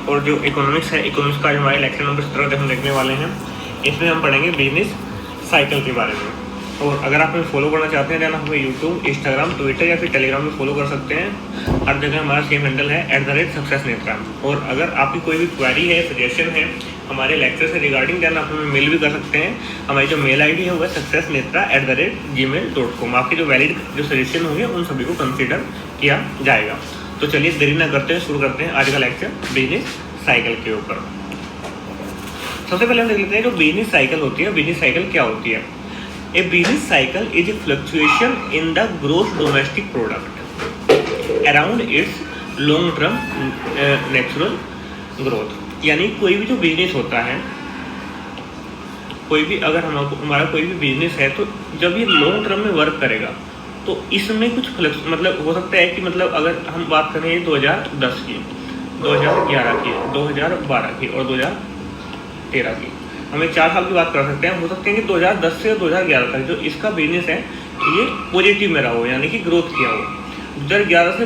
और जो इकोनॉमिक्स है, इकोनॉमिक्स का हमारे लेक्चर नंबर 17 हम देखने वाले हैं। इसमें हम पढ़ेंगे बिजनेस साइकिल के बारे में। और अगर आप हमें फॉलो करना चाहते हैं, देन हमें यूट्यूब, इंस्टाग्राम, ट्विटर या फिर टेलीग्राम में फॉलो कर सकते हैं। हर जगह हमारा सेम हैंडल है @सक्सेसनेत्रा। और अगर आपकी कोई भी क्वेरी है, सजेशन है हमारे लेक्चर से रिगार्डिंग, देन आप हमें मेल भी कर सकते हैं। हमारी जो मेल आईडी है वो है successnetra@gmail.com। आपके जो वैलिड जो सजेशन होंगे उन सभी को कंसिडर किया जाएगा। तो चलिए देरी ना करते हैं, शुरू करते हैं आज का लेक्चर बिजनेस साइकिल के ऊपर। सबसे पहले हम देख लेते हैं जो बिजनेस साइकिल होती है। बिजनेस साइकिल क्या होती है? A business cycle is a fluctuation in the gross domestic product around its long term natural growth. यानी कोई भी जो बिजनेस होता है, कोई भी अगर हमारा कोई भी बिजनेस है, तो जब ये लॉन्ग टर्म में वर्क करेगा तो इसमें कुछ फ्लक्स मतलब हो सकता है कि मतलब अगर हम बात करें 2010 की, 2011 की, 2012 की और 2013 की, हमें 4 साल की बात कर सकते हैं। हो सकते हैं कि 2010 से 2011 तक जो इसका बिजनेस है ये पॉजिटिव में रहा हो, यानी कि ग्रोथ किया हो। 2011 से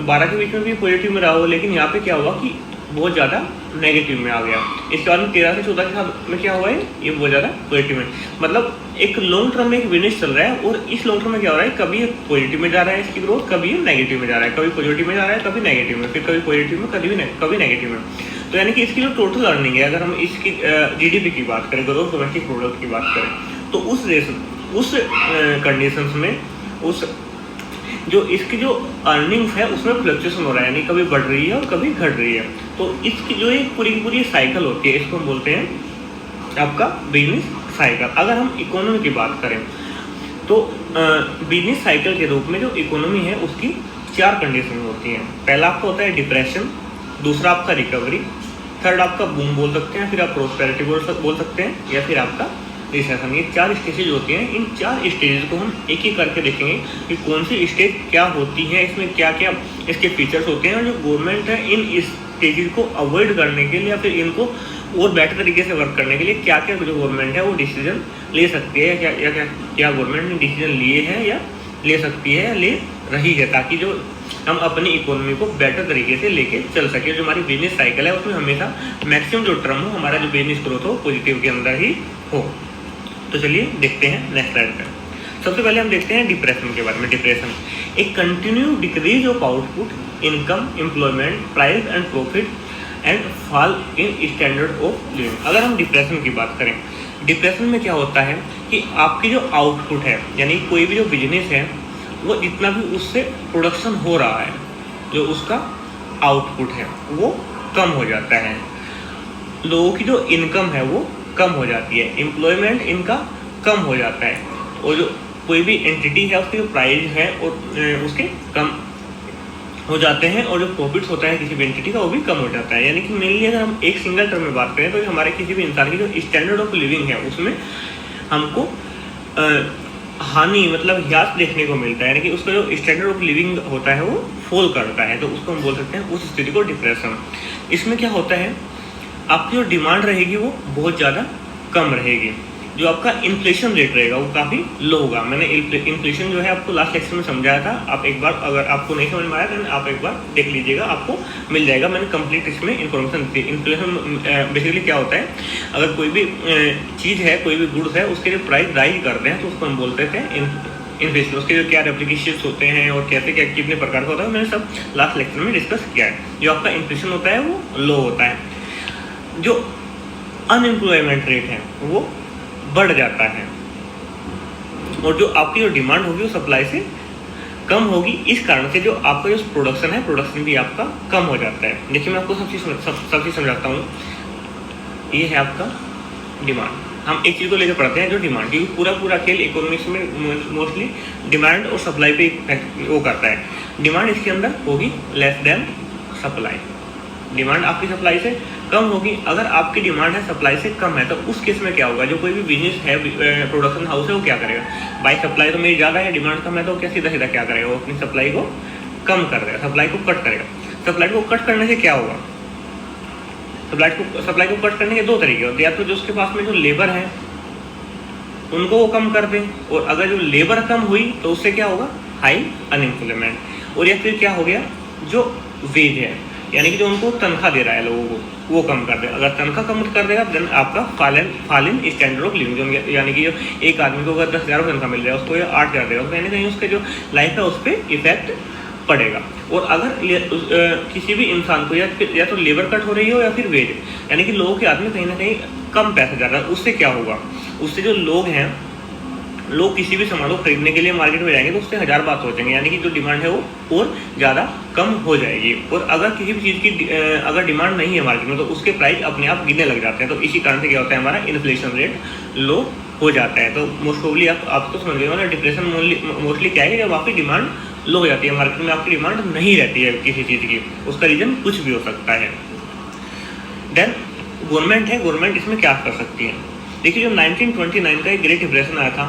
12 के बीच में भी पॉजिटिव में रहा हो, लेकिन यहाँ पे क्या हुआ कि बहुत ज़्यादा नेगेटिव में आ गया। इसके बाद में 13 से 14 के साथ में क्या हुआ है, ये बहुत ज़्यादा पॉजिटिव में, मतलब एक लॉन्ग टर्म में एक बिजनेस चल रहा है। और इस लॉन्ग टर्म में क्या हो रहा है, कभी पॉजिटिव में जा रहा है इसकी ग्रोथ, कभी नेगेटिव में जा रहा है, कभी पॉजिटिव में जा रहा है, कभी नेगेटिव में, फिर कभी पॉजिटिव में, कभी नेगेटिव में। तो यानी कि इसकी जो टोटल अर्निंग है, अगर हम इसकी GDP की बात करें, ग्रोथ डोमेस्टिक प्रोडक्ट की बात करें, तो उस कंडीशंस में उस जो इसकी जो अर्निंग्स है उसमें फ्लक्चुएशन हो रहा है, यानी कभी बढ़ रही है और कभी घट रही है। तो इसकी जो एक पूरी की पूरी साइकिल होती है, इसको हम बोलते हैं आपका बिजनेस साइकिल। अगर हम इकोनॉमी की बात करें तो बिजनेस साइकिल के रूप में जो इकोनॉमी है उसकी 4 कंडीशन होती हैं। पहला आपका होता है डिप्रेशन, दूसरा आपका रिकवरी, थर्ड आपका बूम बोल सकते हैं, फिर आप प्रोस्पेरिटी बोल सकते हैं, या फिर आपका रिसेशन। ये 4 स्टेजेज होती हैं। इन 4 स्टेजेस को हम एक एक करके देखेंगे कि कौन सी स्टेज क्या होती है, इसमें क्या क्या इसके फीचर्स होते हैं, और जो गवर्नमेंट है इन स्टेजेस को अवॉइड करने के लिए या फिर इनको और बेटर तरीके से वर्क करने के लिए क्या क्या जो गवर्नमेंट है वो डिसीजन ले सकती है, क्या गवर्नमेंट ने डिसीजन लिए हैं या ले सकती है या ले रही है, ताकि जो हम अपनी इकोनॉमी को बेटर तरीके से लेके चल सके। जो हमारी बिजनेस साइकिल है उसमें हमेशा मैक्सिमम जो टर्म हो, हमारा जो बिजनेस ग्रोथ हो पॉजिटिव के अंदर ही हो। तो चलिए देखते हैं नेक्स्ट स्लाइड पर। सबसे पहले हम देखते हैं डिप्रेशन के बारे में। डिप्रेशन एक continue decrease of output, income, employment, price and profit and fall in standard of living. अगर हम डिप्रेशन की बात करें, डिप्रेशन में क्या होता है कि आपकी जो आउटपुट है, यानी कोई भी जो बिजनेस है वो जितना भी उससे प्रोडक्शन हो रहा है, जो उसका आउटपुट है वो कम हो जाता है। लोगों की जो इनकम है वो कम हो जाती है, एम्प्लॉयमेंट इनका कम हो जाता है, और जो कोई भी एंटिटी है उसकी जो प्राइस है और उसके कम हो जाते हैं, और जो प्रॉफिट्स होता है किसी भी एंटिटी का वो भी कम हो जाता है। यानी कि मेनली अगर हम एक सिंगल टर्म में बात करें तो हमारे किसी भी इंसान की जो स्टैंडर्ड ऑफ लिविंग है उसमें हमको हानि मतलब ह्रास देखने को मिलता है, यानी कि उसका जो स्टैंडर्ड ऑफ लिविंग होता है वो फॉल करता है। तो उसको हम बोल सकते हैं उस स्थिति को डिप्रेशन। इसमें क्या होता है, आपकी जो डिमांड रहेगी वो बहुत ज़्यादा कम रहेगी, जो आपका इन्फ्लेशन रेट रहेगा वो काफ़ी लो होगा। मैंने इन्फ्लेशन जो है आपको लास्ट लेक्चर में समझाया था, आप एक बार अगर आपको नहीं समझ में आया तो आप एक बार देख लीजिएगा, आपको मिल जाएगा। मैंने कंप्लीट इसमें इन्फॉर्मेशन दी। इन्फ्लेशन बेसिकली क्या होता है, अगर कोई भी चीज़ है, कोई भी गुड्स है, उसके जो प्राइस राइज करते हैं तो उसको हम बोलते थे इन्फ्लेशन। उसके जो क्या रेप्लिकेशंस होते हैं और कैसे क्या कितने प्रकार का होता है मैंने सब लास्ट लेक्चर में डिस्कस किया है। जो आपका इन्फ्लेशन होता है वो लो होता है, जो अनएम्प्लॉयमेंट रेट है वो बढ़ जाता है, और जो आपकी जो डिमांड होगी वो सप्लाई से कम होगी। इस कारण से जो आपका जो प्रोडक्शन है, प्रोडक्शन भी आपका कम हो जाता है। देखिए मैं आपको सब चीज़ समझाता हूँ। ये है आपका डिमांड। हम एक चीज़ को लेकर पढ़ते हैं जो डिमांड, क्योंकि पूरा खेल इकोनॉमिक्स में मोस्टली डिमांड और सप्लाई पे वो करता है। डिमांड इसके अंदर होगी लेस देन सप्लाई, डिमांड आपकी सप्लाई से कम होगी। अगर आपकी डिमांड है सप्लाई से कम है तो उस केस में क्या होगा, जो कोई भी बिजनेस है, प्रोडक्शन हाउस है, वो क्या करेगा, बाई सप्लाई तो मेरी ज़्यादा है, डिमांड कम है, तो क्या सीधा क्या करेगा, वो अपनी सप्लाई को कम कर देगा, सप्लाई को कट करेगा। सप्लाई को कट करने से क्या होगा, सप्लाई को कट करने के 2 तरीके होते हैं। या तो जो उसके पास में जो लेबर है उनको वो कम कर दें, और अगर जो लेबर कम हुई तो उससे क्या होगा, हाई अनएम्प्लॉयमेंट। और या फिर क्या हो गया, जो वेज है, जो आपका जो प्राइस है, जो आपका जो प्रोडक्शन है, जो आपका जो यानी कि जो उनको तनख्वाह दे रहा है लोगों को वो कम कर दे। अगर तनख्वाह कम कर देगा देन आपका fall in standard of living जो, यानी कि जो एक आदमी को अगर 10,000 तनख्वाह मिल रहा है उसको 8,000 देगा, तो कहीं ना कहीं उसके जो लाइफ है उस पर इफेक्ट पड़ेगा। और अगर किसी भी इंसान को या तो लेबर कट हो रही हो या फिर वेज, यानी कि लोगों के हाथ में कहीं ना कहीं कम पैसा जा रहा है, उससे क्या होगा, उससे जो लोग हैं, लोग किसी भी सामान को खरीदने के लिए मार्केट में जाएंगे तो उससे 1000 बात सोचेंगे, यानी कि जो डिमांड है वो और ज़्यादा कम हो जाएगी। और अगर किसी भी चीज़ की अगर डिमांड नहीं है मार्केट में तो उसके प्राइस अपने आप गिरने लग जाते हैं। तो इसी कारण से क्या होता है, हमारा इन्फ्लेशन रेट लो हो जाता है। तो मोस्ट प्रोबेबली आप तो समझ गए ना, डिप्रेशन मोस्टली क्या है, जब आपकी डिमांड लो हो जाती है, मार्केट में आपकी डिमांड नहीं रहती है किसी चीज़ की, उसका रीज़न कुछ भी हो सकता है। देन गवर्नमेंट है, गवर्नमेंट इसमें क्या कर सकती है। देखिए, जो 1929 का एक ग्रेट डिप्रेशन आया था,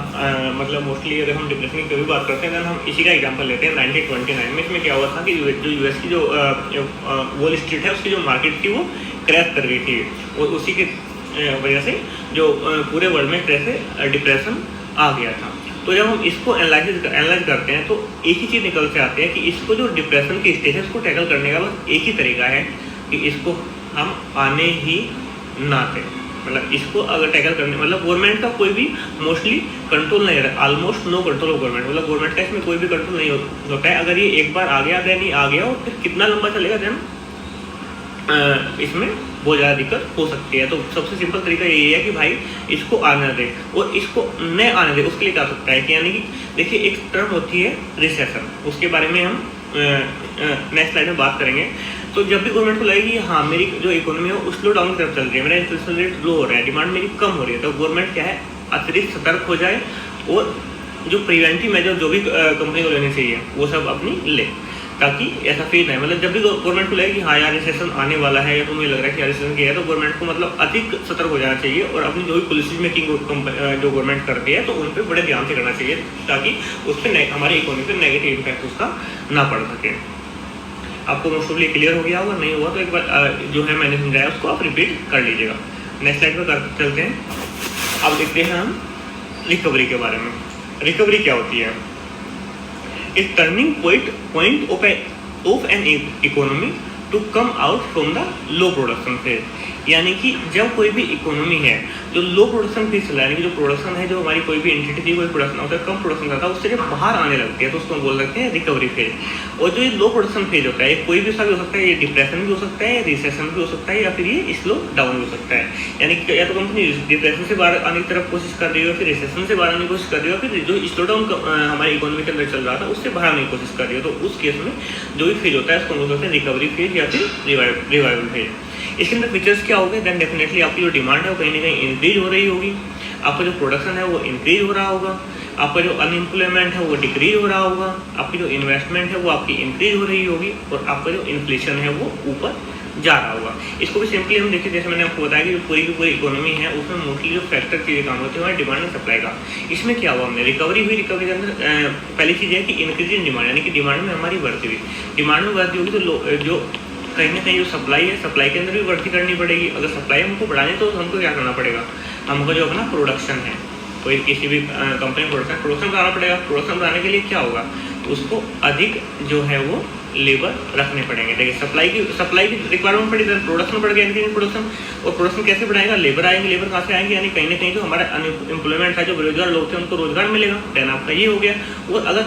मतलब मोस्टली अगर हम डिप्रेशन की कभी बात करते हैं देन हम इसी का एग्जांपल लेते हैं। 1929 में इसमें क्या हुआ था कि जो यूएस की जो वॉल स्ट्रीट है उसकी जो मार्केट थी वो क्रैश कर गई थी, और उसी की वजह से जो पूरे वर्ल्ड में डिप्रेशन आ गया था। तो जब हम इसको एनालाइज करते हैं तो एक ही चीज़ निकल से आते हैं कि इसको जो डिप्रेशन की स्टेज है उसको टैकल करने का बस एक ही तरीका है कि इसको हम आने ही ना दें। मतलब इसको अगर टैकल करने, मतलब गवर्नमेंट का कोई भी मोस्टली कंट्रोल नहीं रहता, almost no control of government, मतलब गवर्नमेंट का इसमें कोई भी कंट्रोल नहीं होता है। अगर ये एक बार आ गया देन ही आ गया, और फिर कितना लंबा चलेगा देन इसमें बहुत ज़्यादा दिक्कत हो सकती है। तो सबसे सिंपल तरीका यही है कि भाई इसको आने दे, और इसको न आने दे उसके लिए क्या सकता है कि, यानी कि देखिए एक टर्म होती है रिसेशन, उसके बारे में हम नेक्स्ट स्लाइड में बात करेंगे। तो जब भी गवर्नमेंट को लगेगी हाँ मेरी जो इकोनॉमी है वो स्लो डाउन की तरफ चल रही है, मेरा इन्फ्लेशन रेट लो हो रहा है, डिमांड मेरी कम हो रही है, तो गवर्नमेंट क्या है अतिरिक्त सतर्क हो जाए और जो प्रिवेंटिव मेजर जो भी कंपनी को लेनी चाहिए वो सब अपनी ले, ताकि ऐसा फील नहीं। मतलब जब भी गवर्नमेंट को लगे कि हाँ यार रिसेशन आने वाला है या तो मुझे लग रहा है कि रिसेशन किया है, तो गवर्नमेंट को मतलब अधिक सतर्क हो जाना चाहिए और अपनी जो भी पॉलिसी मेकिंग जो गवर्नमेंट करती है तो उन पर बड़े ध्यान से करना चाहिए, ताकि उस पर हमारी इकोनॉमी पर नेगेटिव इम्पैक्ट उसका ना पड़ सके। आपको मोस्टली क्लियर हो गया होगा, नहीं हुआ तो एक बार जो है मैंने समझाया उसको आप रिपीट कर लीजिएगा। नेक्स्ट स्लाइड पर चलते हैं। अब देखते हैं हम रिकवरी के बारे में। रिकवरी क्या होती है? इस turning point of an economy to come out from the low production phase, यानी कि जब कोई भी इकोनॉमी है जो लो प्रोडक्शन फेज चला, यानी कि जो प्रोडक्शन है, जो हमारी कोई भी एंटिटी थी, कोई प्रोडक्शन होता है, कम प्रोडक्शन करता है, उससे जब बाहर आने लगती है तो उसको बोल सकते हैं रिकवरी फेज। और जो ये लो प्रोडक्शन फेज होता है कोई भी सा भी हो सकता है, ये डिप्रेशन भी हो सकता है, रिसेशन भी हो सकता है, या फिर ये स्लो डाउन भी हो सकता है। यानी कि या तो कंपनी डिप्रेशन से बाहर आने की तरफ कोशिश कर रही हो, फिर रिसेशन से बाहर आने की कोशिश कर रही हो, फिर जो स्लो डाउन हमारी इकोनॉमी के अंदर चल रहा था उससे बाहर आने की कोशिश कर रही हो। तो उस केस में जो भी फेज होता है उसको बोल सकते हैं रिकवरी फेज या फिर रिवाइवल फेज। इसके अंदर फीचर्स क्या होंगे? देन डेफिनेटली आपकी जो डिमांड है वो कहीं ना कहीं इंक्रीज हो रही होगी, आपका जो प्रोडक्शन है वो इंक्रीज हो रहा होगा, आपका जो अनएम्प्लॉयमेंट है वो डिक्रीज हो रहा होगा, आपकी जो इन्वेस्टमेंट है वो आपकी इंक्रीज हो रही होगी, और आपका जो इन्फ्लेशन है वो ऊपर जा रहा होगा। इसको भी सिंपली हम देखिए, जैसे मैंने आपको बताया कि जो पूरी की पूरी इकोनॉमी है उसमें मोस्टली जो फैक्टर चीज़ें काम होते हैं हमारे डिमांड और सप्लाई का। इसमें क्या हुआ, हमने रिकवरी हुई, रिकवरी के अंदर पहली चीज़ है कि इंक्रीज इन डिमांड, यानी कि डिमांड में हमारी बढ़ती हुई, डिमांड में बढ़ती होगी तो जो कहीं ना कहीं जो सप्लाई है, सप्लाई के अंदर भी बढ़ती करनी पड़ेगी। अगर सप्लाई हमको बढ़ानी तो हमको क्या करना पड़ेगा, हमको जो अपना प्रोडक्शन है, कोई किसी भी कंपनी प्रोडक्शन बढ़ाना पड़ेगा। प्रोडक्शन बढ़ाने के लिए क्या होगा, तो उसको अधिक जो है वो लेबर रखने पड़ेंगे। देखिए सप्लाई की रिक्वायरमेंट पड़ी, प्रोडक्शन बढ़ गया, यानी प्रोडक्शन, और प्रोडक्शन कैसे बढ़ाएगा, लेबर आएंगे, लेबर कहाँ से आएंगे, यानी कहीं ना कहीं जो हमारा अनएम्प्लॉयमेंट है, जो बेरोजगार लोग थे उनको रोजगार मिलेगा, देन आपका ये हो गया। और अगर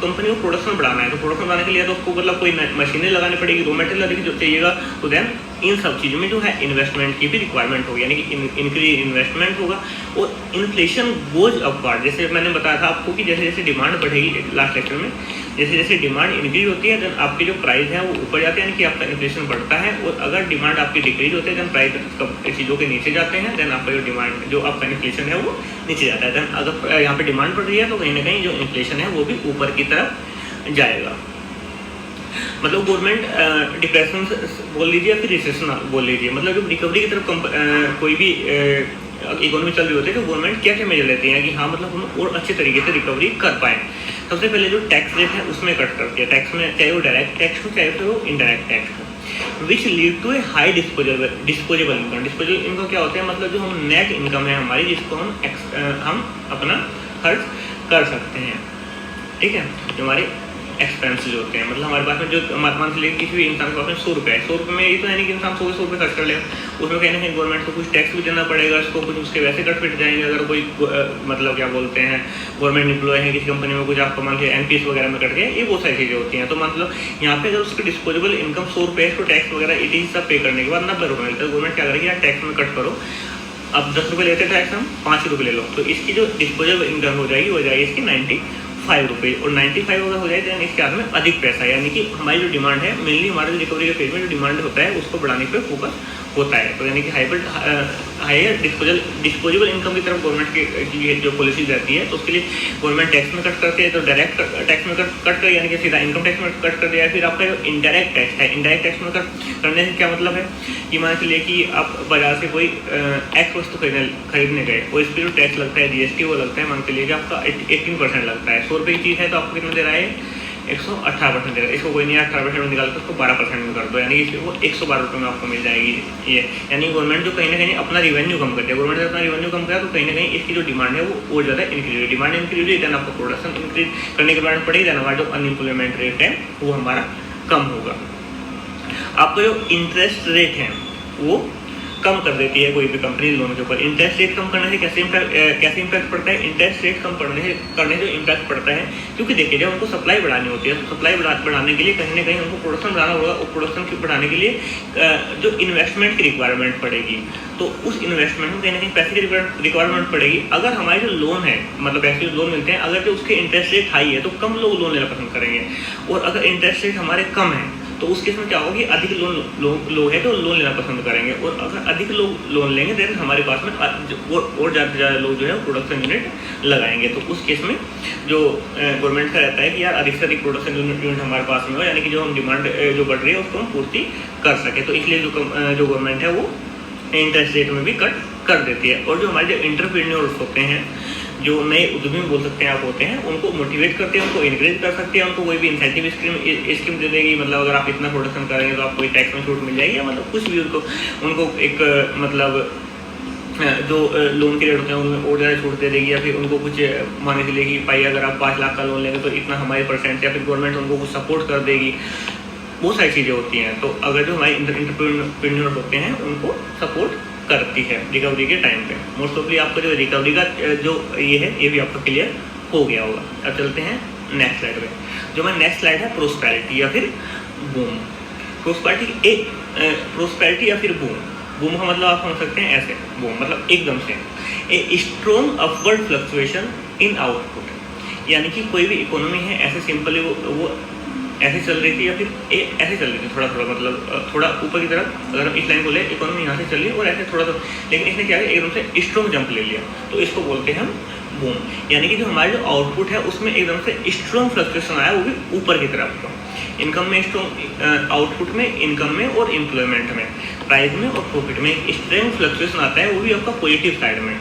कंपनी को प्रोडक्शन बढ़ाना है तो प्रोडक्शन बढ़ाने के लिए तो उसको मतलब कोई मशीनें लगानी पड़ेगी, रॉ मटेरियल जो चाहिएगा, तो देन इन सब चीज़ों में जो है इन्वेस्टमेंट की भी रिक्वायरमेंट होगी, यानी कि इंक्रीज इन्वेस्टमेंट होगा। और इन्फ्लेशन गोज अपवार्ड, जैसे मैंने बताया था आपको कि जैसे जैसे डिमांड बढ़ेगी लास्ट लेक्चर में, जैसे जैसे डिमांड इंक्रीज होती है देन आपके जो प्राइस है वो ऊपर जाते हैं, यानी कि आपका इन्फ्लेशन बढ़ता है। और अगर डिमांड आपकी डिक्रीज होती है देन प्राइस चीज़ों के नीचे जाते हैं, देन आपका जो डिमांड जो आपका इन्फ्लेशन है वो नीचे जाता है। देन अगर यहाँ पे डिमांड बढ़ रही है तो कहीं ना कहीं जो इन्फ्लेशन है वो भी ऊपर की तरफ जाएगा। मतलब गवर्नमेंट डिप्रेशन बोल लीजिए या फिर रिसेशन बोल लीजिए, मतलब जब रिकवरी की तरफ कोई भी इकोनॉमी चल रही होती है तो गवर्नमेंट क्या क्या मेजर लेती है कि हाँ मतलब हम और अच्छे तरीके से रिकवरी कर पाएँ। सबसे पहले जो टैक्स रेट है उसमें कट करती है, टैक्स में चाहे वो डायरेक्ट टैक्स हो चाहे फिर वो इनडायरेक्ट टैक्स हो, which lead to a high disposable income. Disposable income क्या होता है, मतलब जो हम नेट इनकम है हमारी जिसको हम अपना खर्च कर सकते हैं, ठीक है, जो हमारी एक्सपेंसेस होते हैं। मतलब हमारे पास में जो मंथली किसी भी इंसान के पास में 100 रुपये है, 100 रुपये में ये तो है नहीं कि इंसान 100 रुपये खर्च कर लेगा, उसमें कहीं ना कहीं गवर्नमेंट को कुछ टैक्स भी देना पड़ेगा, उसको कुछ उसके वैसे कट पिट जाएंगे। अगर कोई मतलब क्या बोलते हैं गवर्नमेंट एम्प्लॉय है किसी कंपनी में, कुछ आपको मान लीजिए NPS वगैरह में कट गए, ये बहुत सारी चीज़ें होती हैं। तो मतलब यहाँ पे अगर उसकी डिस्पोजेबल इनकम 100 रुपये है तो टैक्स वगैरह इट सब पे करने के बाद 90 रुपये मिलता है। गवर्नमेंट क्या करेगी यार टैक्स में कट करो, अब 10 रुपये लेते टैक्स हम 5 रुपये ले लो, तो इसकी जो डिस्पोजेबल इनकम हो जाएगी इसकी 95 रुपये, और 95 अगर हो जाए तो इसके हाथ में अधिक पैसा, यानी कि हमारी जो डिमांड है मेनली हमारे रिकवरी के फेज में जो डिमांड होता है उसको बढ़ाने पे फोकस होता है। तो यानी कि हायर डिस्पोजेबल इनकम की तरफ गवर्नमेंट की जो पॉलिसी रहती है, तो उसके लिए गवर्नमेंट टैक्स में कट करते हैं, तो डायरेक्ट टैक्स में कट कर यानी कि सीधा इनकम टैक्स में कट कर दिया। फिर आपका जो इंडायरेक्ट टैक्स है, इंडायरेक्ट टैक्स में कट करने से क्या मतलब है कि मान के लिए कि आप बाजार से कोई एक्स वस्तु खरीदने गए और इस पर जो टैक्स लगता है GST वो लगता है, मान के लिए कि आपका 18% लगता है। 100 रुपये की चीज़ है तो आपको कितना दे रहा है 118% देगा। इसको कोई नहीं 18% निकाल कर उसको 12% में कर दो, यानी कि वो 112 रुपये में आपको मिल जाएगी ये। यानी गवर्नमेंट जो कहीं ना कहीं अपना रिवेन्यू कम करती है, गवर्नमेंट ने अपना रिवेन्यू कम किया तो कहीं ना कहीं इसकी जो डिमांड है वो और ज़्यादा इंक्रीज हुई, डिमांड इंक्रीज हुई, देन आपको प्रोडक्शन इंक्रीज करने के बाद पड़ेगी, देन हमारा जो अनएम्प्लॉयमेंट रेट है वो हमारा कम होगा। आपका जो इंटरेस्ट रेट है वो कम कर देती है कोई भी कंपनी लोन के ऊपर। इंटरेस्ट रेट कम करने से कैसे इम्पैक्ट पड़ता है? इंटरेस्ट रेट कम करने से इम्पैक्ट पड़ता है क्योंकि देखिए जब उनको सप्लाई बढ़ानी होती है तो सप्लाई बढ़ाने के लिए कहीं ना कहीं उनको प्रोडक्शन बढ़ाना होगा, और प्रोडक्शन बढ़ाने के लिए जो इन्वेस्टमेंट की रिक्वायरमेंट पड़ेगी, तो उस इन्वेस्टमेंट में कहीं ना कहीं पैसे की रिक्वायरमेंट पड़ेगी। अगर हमारे जो लोन है मतलब ऐसे लोन मिलते हैं, अगर जो उसके इंटरेस्ट रेट हाई है तो कम लोग लोन लेना पसंद करेंगे, और अगर इंटरेस्ट रेट हमारे कम है तो उस केस में क्या होगा कि अधिक लोग है तो लोन लेना पसंद करेंगे, और अगर अधिक लोग लोन लेंगे देन हमारे पास में और ज़्यादा से ज़्यादा लोग जो है प्रोडक्शन यूनिट लगाएंगे। तो उस केस में जो गवर्नमेंट का रहता है कि यार अधिक से अधिक प्रोडक्शन यूनिट हमारे पास में हो, यानी कि जो हम डिमांड जो बढ़ रही है उसको हम पूर्ति कर सके। तो इसलिए जो गवर्नमेंट है वो इंटरेस्ट रेट में भी कट कर देती है। और जो हमारे जो एंटरप्रेन्योर्स होते हैं, जो नए उद्यमी बोल सकते हैं आप होते हैं, उनको मोटिवेट करते हैं, उनको इनकरेज कर सकते हैं, उनको कोई भी इंसेंटिव स्कीम दे देगी, मतलब अगर आप इतना प्रोडक्शन करेंगे तो आपको कोई टैक्स में छूट मिल जाएगी, या मतलब कुछ भी उनको एक मतलब जो लोन के रेट होते हैं उनमें और ज़्यादा छूट दे देगी, या फिर उनको कुछ मानने के लिए कि भाई अगर आप 5 लाख का लोन लेंगे तो इतना हमारे %, या फिर गवर्नमेंट उनको कुछ सपोर्ट कर देगी। बहुत सारी चीज़ें होती हैं। तो अगर जो हमारे एंटरप्रेन्योर होते हैं उनको सपोर्ट करती है रिकवरी के टाइम पे। मोस्ट ऑफली आपका जो रिकवरी का जो ये है ये भी आपका क्लियर हो गया होगा। अब चलते हैं नेक्स्ट स्लाइड पे। जो हमारी नेक्स्ट स्लाइड है प्रोस्पेरिटी या फिर बूम। प्रोस्पेरिटी या फिर बूम। बूम का मतलब आप समझ सकते हैं ऐसे, बूम मतलब एकदम से a strong upward fluctuation in output, यानी कि कोई भी इकोनॉमी है ऐसे सिंपली वो ऐसे चल रही थी या फिर ऐसे चल रही थी थोड़ा मतलब थोड़ा ऊपर की तरफ, अगर हम इस लाइन को ले इकोनॉमी यहाँ से चली और ऐसे थोड़ा सा, लेकिन इसने क्या है एकदम से स्ट्रॉन्ग जंप ले लिया, तो इसको बोलते हैं हम बूम। यानी कि जो हमारा जो आउटपुट है उसमें एकदम से स्ट्रॉन्ग फ्लक्चुएशन आया, वो भी ऊपर की तरफ, इनकम में स्ट्रॉन्ग, आउटपुट में, इनकम में और एम्प्लॉयमेंट में, प्राइस में और प्रॉफिट में स्ट्रॉन्ग फ्लक्चुएशन आता है, वो भी आपका पॉजिटिव साइड में,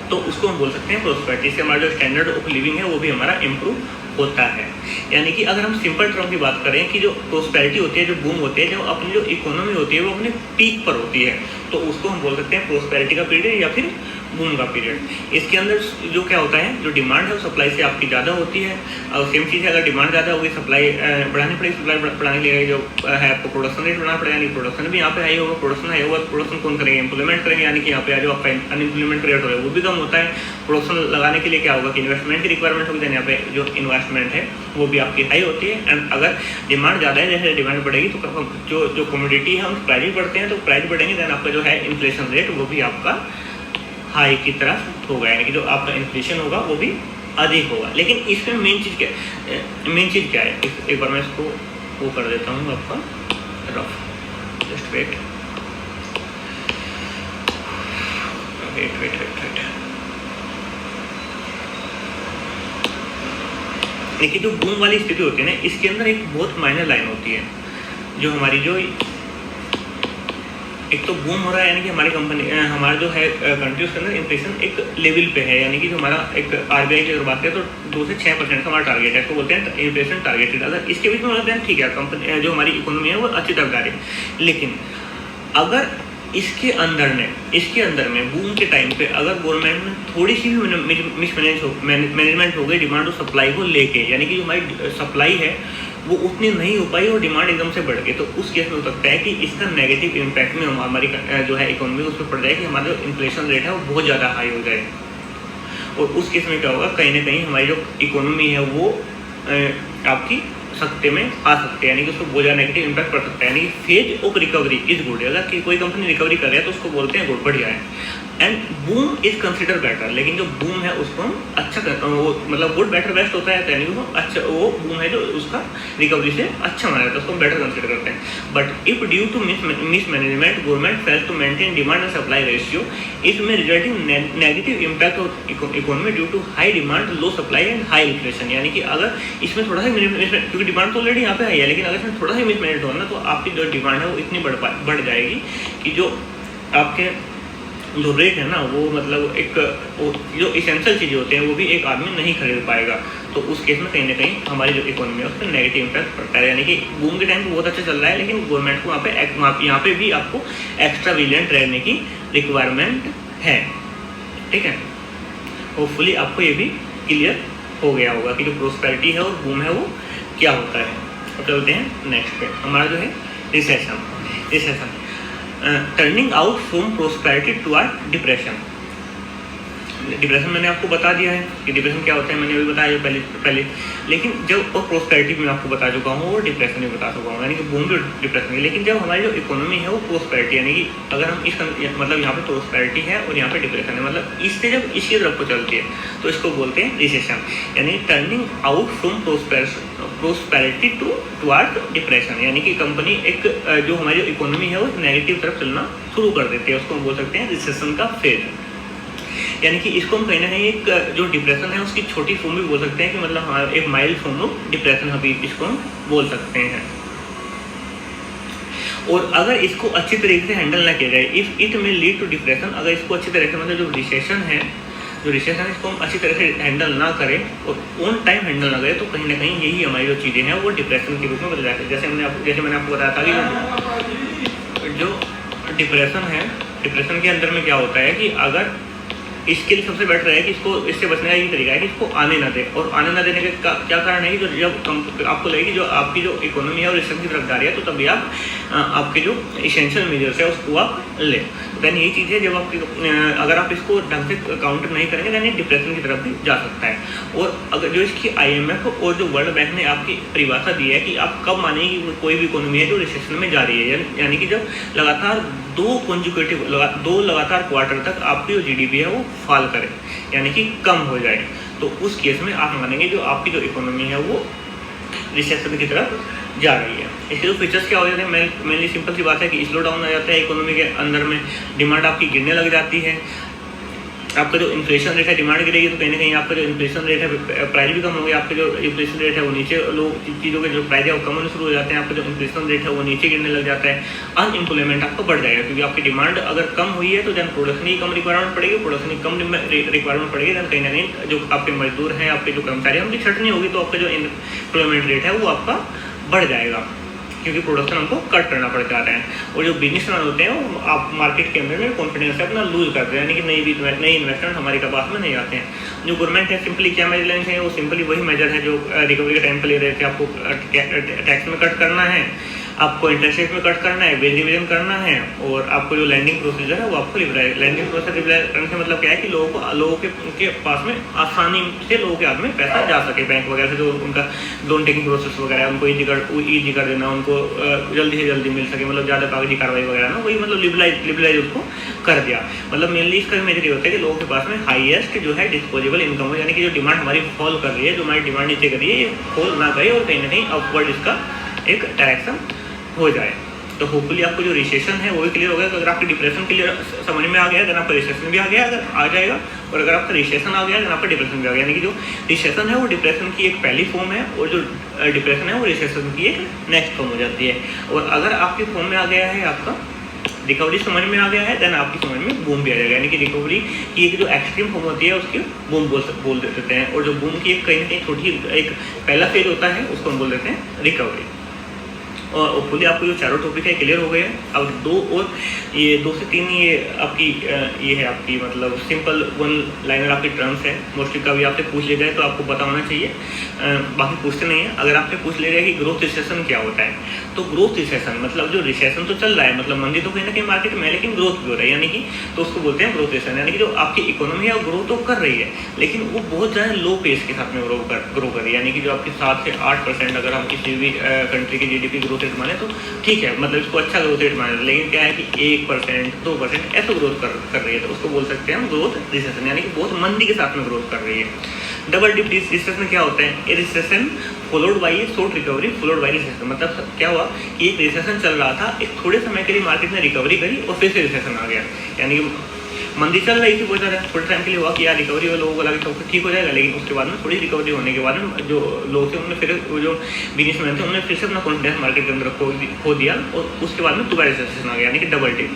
तो उसको हम बोल सकते हैं प्रोस्पेरिटी। से हमारा जो स्टैंडर्ड ऑफ लिविंग है वो भी हमारा इम्प्रूव होता है। यानी कि अगर हम सिंपल टर्म की बात करें कि जो प्रोस्पेरिटी होती है, जो बूम होती है, जो अपनी जो इकोनॉमी होती है वो अपने पीक पर होती है, तो उसको हम बोल सकते हैं प्रोस्पेरिटी का पीरियड या फिर बूम का पीरियड। इसके अंदर जो क्या होता है, जो डिमांड है वो सप्लाई से आपकी ज़्यादा होती है, और सेम चीज़ है अगर डिमांड ज़्यादा होगी सप्लाई बढ़ानी पड़ेगी, सप्लाई बढ़ाने के लिए जो है आपको प्रोडक्शन रेट बढ़ाना पड़ेगा, यानी प्रोडक्शन भी यहाँ पे हाई होगा, प्रोडक्शन हाई होगा, प्रोडक्शन कौन करेंगे, एम्प्लॉयमेंट करेंगे, यानी कि यहाँ पे जो आपका अनएम्प्लॉयमेंट रेट होगा वो भी कम होता है। प्रोडक्शन लगाने के लिए क्या होगा कि इन्वेस्टमेंट की रिक्वायरमेंट होगी, देन यहाँ पे जो इन्वेस्टमेंट है वो भी आपकी हाई होती है। एंड अगर डिमांड ज़्यादा है, जैसे डिमांड बढ़ेगी तो जो कमोडिटी है उनके प्राइस बढ़ते हैं, तो प्राइस बढ़ेंगे देन आपका जो है इन्फ्लेशन रेट वो भी आपका हाई की तरफ होगा, यानी कि जो आपका इन्फ्लेशन होगा वो भी अधिक होगा। लेकिन इसमें मेन चीज़ क्या है, एक बार मैं इसको वो कर देता हूँ आपका रफ, जस्ट वेट। देखिए जो बूम वाली स्थिति होती है ना, इसके अंदर एक बहुत माइनर लाइन होती है, जो हमारी जो एक तो बूम हो रहा है, यानी कि हमारी कंपनी हमारा जो है कंट्री उसके अंदर इन्फ्लेशन एक लेवल पे है, यानी कि जो हमारा एक RBI की अगर बात करें तो 2 से 6% का हमारा टारगेट है, तो बोलते हैं इन्फ्लेशन टारगेटेड। अगर इसके बीच में बोलते हैं ठीक है, कंपनी जो हमारी इकोनॉमी है वो अच्छी तरफ जा रही है, लेकिन अगर इसके अंदर में बूम के टाइम पे अगर गवर्नमेंट में थोड़ी सी भी मैनेजमेंट हो गई डिमांड और सप्लाई को लेके, यानी कि जो हमारी सप्लाई है वो उतनी नहीं हो पाई और डिमांड एकदम से बढ़ गई, तो उस केस में हो सकता है कि इसका नेगेटिव इम्पैक्ट में हमारी जो है इकोनॉमी उस पर पड़ जाए कि हमारा जो इन्फ्लेशन रेट है वो बहुत ज़्यादा हाई हो जाए। और उस केस में क्या होगा, कहीं ना कहीं हमारी जो इकोनॉमी है वो आपकी सकते में आ सकते हैं, यानी कि उसको बहुत ज़्यादा नेगेटिव इम्पैक्ट पड़ सकता है। यानी कि phase of recovery is good, अगर कि कोई कंपनी रिकवरी कर रहा है तो उसको बोलते हैं गुड, बढ़िया है। And boom is consider better, लेकिन जो बूम है उसको हम अच्छा वो मतलब गुड बेटर बेस्ट होता है, यानी वो अच्छा वो बूम है जो उसका रिकवरी से अच्छा माना जाता है, उसको हम बेटर कंसिडर करते हैं। But if due to mismanagement government fails to maintain demand and supply ratio इसमें resulting negative impact of economy due to high demand low supply and high inflation. यानी कि अगर इसमें थोड़ा सा क्योंकि डिमांड तो ऑलरेडी यहाँ पे है, लेकिन अगर इसमें थोड़ा सा मिसमैनेज हो ना तो आपकी जो डिमांड है वो इतनी बढ़ जाएगी कि जो आपके जो रेट है ना वो मतलब एक जो इसेंशियल चीज़ें होते हैं वो भी एक आदमी नहीं खरीद पाएगा। तो उस केस में कहीं ना कहीं हमारी जो इकोनॉमी है उस पर नेगेटिव इम्पैक्ट पड़ता है। यानी कि बूम के टाइम पे बहुत अच्छा चल रहा है, लेकिन गवर्नमेंट को यहाँ पे भी आपको एक्स्ट्रा विजिलेंट रहने की रिक्वायरमेंट है। ठीक है, होपफुली आपको ये भी क्लियर हो गया होगा कि जो प्रोस्पेरिटी है और बूम है वो क्या होता है। तो चलते हैं नेक्स्ट पे, हमारा जो है recession turning out from prosperity toward depression. मैंने आपको बता दिया है कि डिप्रेशन क्या होता है, मैंने अभी बताया पहले। लेकिन जब और प्रोस्पेरिटी भी मैं आपको बता चुका हूँ और डिप्रेशन भी बता चुका हूँ, यानी कि बूम भी डिप्रेशन है। लेकिन जब हमारी जो इकोनॉमी है वो प्रोस्पेरिटी, यानी कि अगर हम इस मतलब यहाँ पे प्रोस्पेरिटी है और यहाँ पे डिप्रेशन है, मतलब इससे जब इसकी तरफ को चलती है तो इसको बोलते हैं रिसेशन, यानी turning out from prosperity toward depression. यानी कि कंपनी एक जो हमारी इकोनॉमी है वो नेगेटिव तरफ चलना शुरू कर देती है, उसको हम बोल सकते हैं रिसेशन का फेज। यानी कि इसको हम कहीं ना कहीं एक जो डिप्रेशन है उसकी छोटी फॉर्म भी बोल सकते हैं कि मतलब हाँ एक माइल्ड फॉर्म ऑफ डिप्रेशन अभी इसको हम बोल सकते हैं। और अगर इसको अच्छी तरीके से हैंडल ना किया जाए, इफ इट में लीड टू डिप्रेशन, अगर इसको अच्छी तरह से मतलब जो रिसेशन है इसको हम अच्छी तरह से हैंडल ना करें और ऑन टाइम हैंडल ना करें तो कहीं ना कहीं यही हमारी जो चीज़ें हैं वो डिप्रेशन के रूप में बदल जाती है। जैसे मैंने आपको बताया था कि जो डिप्रेशन है, डिप्रेशन के अंदर में क्या होता है कि अगर इसके लिए सबसे बेटर है कि इससे बचने का ये तरीका है कि इसको आने ना दे। और आने ना देने का क्या कारण है कि जब आपको लगे कि जो आपकी जो इकोनॉमी है और रिसेशन की तरफ जा रही है तो तभी आप आपके जो इसेंशियल मेजर्स है उसको आप ले। देन यही चीज़ है जब आपकी अगर आप इसको ढंग से काउंटर नहीं करेंगे देन डिप्रेशन की तरफ भी जा सकता है। और अगर जो इसकी IMF और जो वर्ल्ड बैंक ने आपकी परिभाषा दी है कि आप कब मानेंगे कि कोई भी इकोनॉमी है जो रिसेशन में जा रही है, यानी कि जब लगातार दो लगातार क्वार्टर तक आपकी जो GDP है वो फॉल करे, यानी कि कम हो जाए, तो उस केस में आप मानेंगे जो आपकी जो इकोनॉमी है वो रिसेशन की तरफ जा रही है। इसके जो फीचर्स क्या हो जाते हैं, मेनली सिंपल सी बात है कि स्लो डाउन आ जाता है इकोनॉमी के अंदर में, डिमांड आपकी गिरने लग जाती है, आपका जो इन्फ्लेशन रेट है डिमांड गिरेगी तो कहीं ना कहीं आपका जो इन्फ्लेशन रेट है प्राइस भी कम हो गया, आपके जो इन्फ्लेशन रेट है वो नीचे, लोग चीज़ों के जो प्राइस है वो कम होने शुरू हो जाते हैं, आपका जो इन्फ्लेशन रेट है वो नीचे गिरने लग जाता है, अनएम्प्लॉयमेंट आपका बढ़ जाएगा क्योंकि आपकी डिमांड अगर कम हुई है तो जन प्रोडक्शन की कम रिक्वायरमेंट पड़ेगी, प्रोडक्शन की कम रिक्वायरमेंट पड़ेगी, जन कहीं ना कहीं जो आपके मजदूर हैं, आपके जो कर्मचारी हैं उनकी छटनी होगी तो आपका जो एम्प्लॉयमेंट रेट है वो आपका बढ़ जाएगा क्योंकि प्रोडक्शन हमको कट करना पड़ जाता है। और जो बिजनेसमैन होते हैं वो आप मार्केट के अंदर में कॉन्फिडेंस से अपना लूज करते हैं, यानी कि नई इन्वेस्टमेंट हमारे पास में नहीं आते हैं। जो गवर्नमेंट है सिंपली क्या मेजर लेने चाहिए, वो सिंपली वही मेजर है जो रिकवरी के टाइम पर ले रहे थे, आपको टैक्स में कट करना है, आपको इंटरेस्ट रेट में कट करना है, वेज डिवीजन करना है, और आपको जो लैंडिंग प्रोसीजर है वो आपको लिबरलाइज, लैंडिंग प्रोसेस लिबरलाइज करने से मतलब क्या है कि लोगों के पास में आसानी से लोगों के हाथ में पैसा जा सके, बैंक वगैरह से जो उनका लोन टेकिंग प्रोसेस वगैरह उनको ईजी कर देना, उनको जल्दी से जल्दी मिल सके, मतलब ज़्यादा कागजी कार्रवाई वगैरह ना, वही मतलब लिबरलाइज उसको कर दिया। मतलब मेनली इसका मेजर ये होता है कि लोगों के पास में हाईएस्ट जो है डिस्पोजेबल इनकम हो, यानी कि जो डिमांड हमारी फॉल कर रही है, जो हमारी डिमांड नीचे कर रही है, ये फॉल ना करे और कहीं ना कहीं अपवर्ड इसका एक डायरेक्शन हो जाए। तो होपफुली आपको जो रिसेशन है वो भी क्लियर हो गया। तो अगर आपके डिप्रेशन क्लियर समझ में आ गया देन आपका रिसेशन भी आ गया, अगर आ जाएगा, और अगर आपका रिसेशन आ गया देन आपका डिप्रेशन भी आ गया। यानी कि जो रिसेशन है वो डिप्रेशन की एक पहली फॉर्म है और जो डिप्रेशन है वो रिसेशन की एक नेक्स्ट फॉर्म हो जाती है। और अगर आपकी फॉर्म में आ गया है आपका रिकवरी समझ में आ गया है देन आपकी समझ में बूम भी आ जाएगा। यानी कि रिकवरी की एक जो एक्सट्रीम फॉर्म होती है उसकी बूम बोल देते हैं, और जो बूम की एक कहीं ना कहीं छोटी एक पहला फेज होता है उसको हम बोल देते हैं रिकवरी। और होपफुली आपको जो चारों टॉपिक है क्लियर हो गए हैं। अब 2 से 3 ये आपकी ये है आपकी मतलब सिंपल वन लाइनर आपकी टर्म्स है, मोस्टली कभी आपसे पूछ ले जाए तो आपको पता होना चाहिए, बाकी पूछते नहीं है। अगर आपसे पूछ ले जाए कि ग्रोथ रिसेशन क्या होता है, तो ग्रोथ रिसेशन मतलब जो रिसेशन तो चल रहा है, मतलब मंदी तो कहीं ना कहीं मार्केट में है लेकिन ग्रोथ भी हो रहा है, यानी कि तो उसको बोलते हैं ग्रोथ रिसेशन। यानी कि जो आपकी इकोनॉमी है वो ग्रो तो कर रही है लेकिन वो बहुत ज़्यादा लो पेस के साथ में ग्रो कर रही है। यानी कि जो आपकी 7 से 8% अगर हम किसी भी कंट्री की जीडीपी ग्रोथ रेट माने तो ठीक है, मतलब इसको अच्छा ग्रोथ रेट माने, लेकिन क्या है कि 1% 2% ऐसा ग्रोथ कर रही है तो उसको बोल सकते हैं हम ग्रोथ रिसेशन, यानी कि बहुत मंदी के साथ में ग्रोथ कर रही है। डबल डिप रिसेशन क्या होता है? A recession followed by a short recovery followed by recession. मतलब क्या हुआ कि एक रिसेशन चल रहा था, एक थोड़े समय के लिए मार्केट ने रिकवरी करी और फिर से रिसेशन आ गया। यानी कि मंदी चल रही थी बहुत ज़्यादा, थोड़े टाइम के लिए हुआ कि यार रिकवरी हो, लोगों को लगा सब कुछ ठीक हो जाएगा, लेकिन उसके बाद में थोड़ी रिकवरी होने के बाद में जो लोग थे उन्होंने फिर जो बिजनेसमैन थे उन्होंने फिर से अपना कॉन्फिडेंस मार्केट के अंदर खो दिया और उसके बाद में दोबारा रिसेशन आ गया। यानी कि डबल डिप,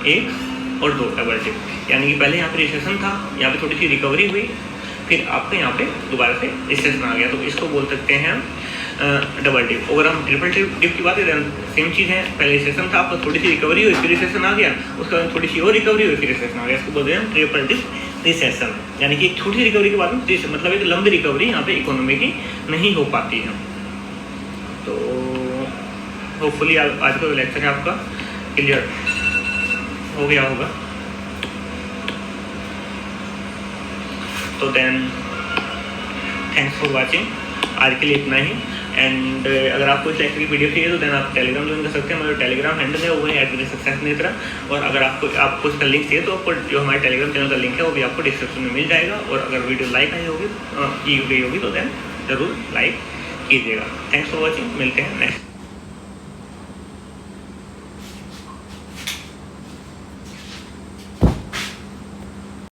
1 और 2 डबल डिप। यानी कि पहले यहाँ पे रिसेशन था, यहाँ पे थोड़ी सी रिकवरी हुई, फिर आपके यहाँ पे दोबारा से रिसेशन आ गया, तो इसको बोल सकते हैं डबल डिप। अगर हम ट्रिपल डिप की बात करें सेम चीज़ है, पहले रिसेशन था, आपको थोड़ी सी रिकवरी हुई, फिर रिसेशन आ गया, उसके बाद थोड़ी सी और रिकवरी हुई, फिर रिसेशन आ गया, इसको बोलते हैं ट्रिपल डिप रिसेशन। यानी कि एक छोटी सी रिकवरी के बाद में मतलब एक लंबी रिकवरी यहाँ पे इकोनॉमी की नहीं हो पाती है। तो होपफुली आज का लेक्चर है आपका क्लियर हो गया होगा। तो देन थैंक्स फॉर वाचिंग, आज के लिए इतना ही। एंड अगर आपको इस लेक्चर की वीडियो चाहिए तो देन आप टेलीग्राम ज्वाइन कर सकते हैं। हमारा टेलीग्राम हैंडल है वो है @सक्सेसनेत्रा, और अगर आपको इसका लिंक चाहिए तो आपको जो हमारे टेलीग्राम चैनल का लिंक है वो भी आपको डिस्क्रिप्शन में मिल जाएगा। और अगर वीडियो लाइक आई होगी की गई होगी तो देन ज़रूर लाइक कीजिएगा। थैंक्स फॉर वॉचिंग, मिलते हैं नेक्स्ट।